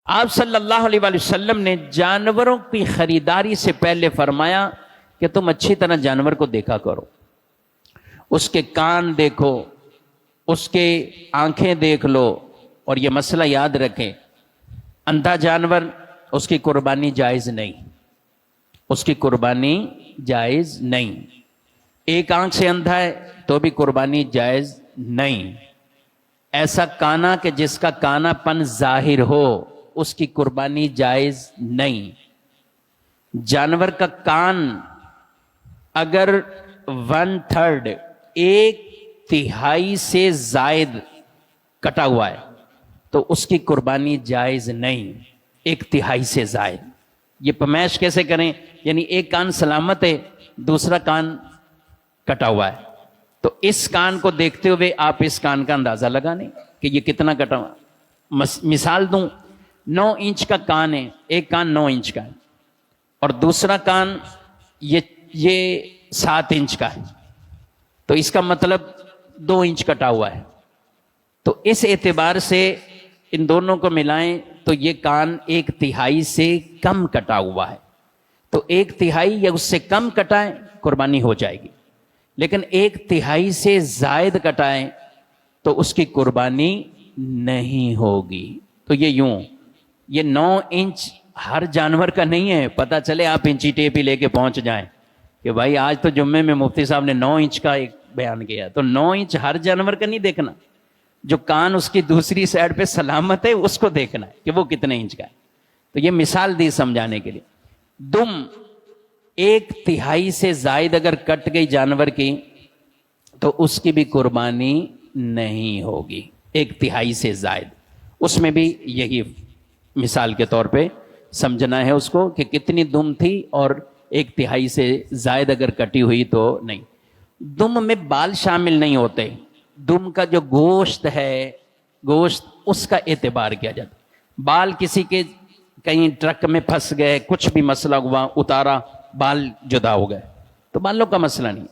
آپ صلی اللہ علیہ وآلہ وسلم نے جانوروں کی خریداری سے پہلے فرمایا کہ تم اچھی طرح جانور کو دیکھا کرو، اس کے کان دیکھو، اس کے آنکھیں دیکھ لو، اور یہ مسئلہ یاد رکھیں، اندھا جانور اس کی قربانی جائز نہیں، اس کی قربانی جائز نہیں۔ ایک آنکھ سے اندھا ہے تو بھی قربانی جائز نہیں۔ ایسا کانا کہ جس کا کانا پن ظاہر ہو، اس کی قربانی جائز نہیں۔ جانور کا کان اگر 1/3 ایک تہائی سے زائد کٹا ہوا ہے تو اس کی قربانی جائز نہیں، ایک تہائی سے زائد۔ یہ پیمائش کیسے کریں؟ یعنی ایک کان سلامت ہے، دوسرا کان کٹا ہوا ہے، تو اس کان کو دیکھتے ہوئے آپ اس کان کا اندازہ لگا نہیں کہ یہ کتنا کٹا ہوا۔ مثال دوں، 9 انچ کا کان ہے، ایک کان 9 انچ کا ہے اور دوسرا کان یہ 7 انچ کا ہے، تو اس کا مطلب 2 انچ کٹا ہوا ہے۔ تو اس اعتبار سے ان دونوں کو ملائیں تو یہ کان 1/3 سے کم کٹا ہوا ہے، تو 1/3 یا اس سے کم کٹائیں قربانی ہو جائے گی، لیکن 1/3 سے زائد کٹائیں تو اس کی قربانی نہیں ہوگی۔ تو یہ 9 انچ ہر جانور کا نہیں ہے، پتہ چلے آپ انچی ٹیپ ہی لے کے پہنچ جائیں کہ بھائی آج تو جمعے میں مفتی صاحب نے 9 انچ کا ایک بیان کیا، تو 9 انچ ہر جانور کا نہیں دیکھنا، جو کان اس کی دوسری سائڈ پہ سلامت ہے اس کو دیکھنا ہے کہ وہ کتنے انچ کا ہے۔ تو یہ مثال دی سمجھانے کے لیے۔ دم 1/3 سے زائد اگر کٹ گئی جانور کی تو اس کی بھی قربانی نہیں ہوگی، 1/3 سے زائد۔ اس میں بھی یہی مثال کے طور پہ سمجھنا ہے اس کو کہ کتنی دم تھی، اور 1/3 سے زائد اگر کٹی ہوئی تو نہیں۔ دم میں بال شامل نہیں ہوتے، دم کا جو گوشت ہے، گوشت اس کا اعتبار کیا جاتا ہے۔ بال کسی کے کہیں ٹرک میں پھنس گئے، کچھ بھی مسئلہ ہوا، اتارا، بال جدا ہو گئے تو بالوں کا مسئلہ نہیں،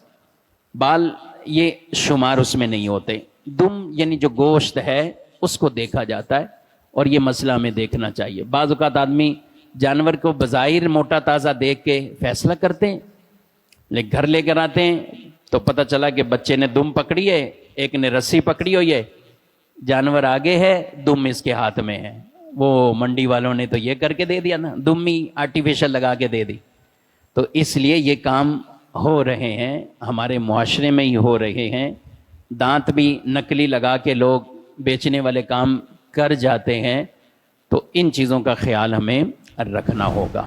بال یہ شمار اس میں نہیں ہوتے۔ دم یعنی جو گوشت ہے اس کو دیکھا جاتا ہے، اور یہ مسئلہ ہمیں دیکھنا چاہیے۔ بعض اوقات آدمی جانور کو بظاہر موٹا تازہ دیکھ کے فیصلہ کرتے ہیں، لیکن گھر لے کر آتے ہیں تو پتہ چلا کہ بچے نے دم پکڑی ہے، ایک نے رسی پکڑی ہوئی ہے، جانور آگے ہے، دم اس کے ہاتھ میں ہے۔ وہ منڈی والوں نے تو یہ کر کے دے دیا نا، دم ہی آرٹیفیشل لگا کے دے دی۔ تو اس لیے یہ کام ہو رہے ہیں، ہمارے معاشرے میں ہی ہو رہے ہیں، دانت بھی نکلی لگا کے لوگ بیچنے والے کام کر جاتے ہیں، تو ان چیزوں کا خیال ہمیں رکھنا ہوگا۔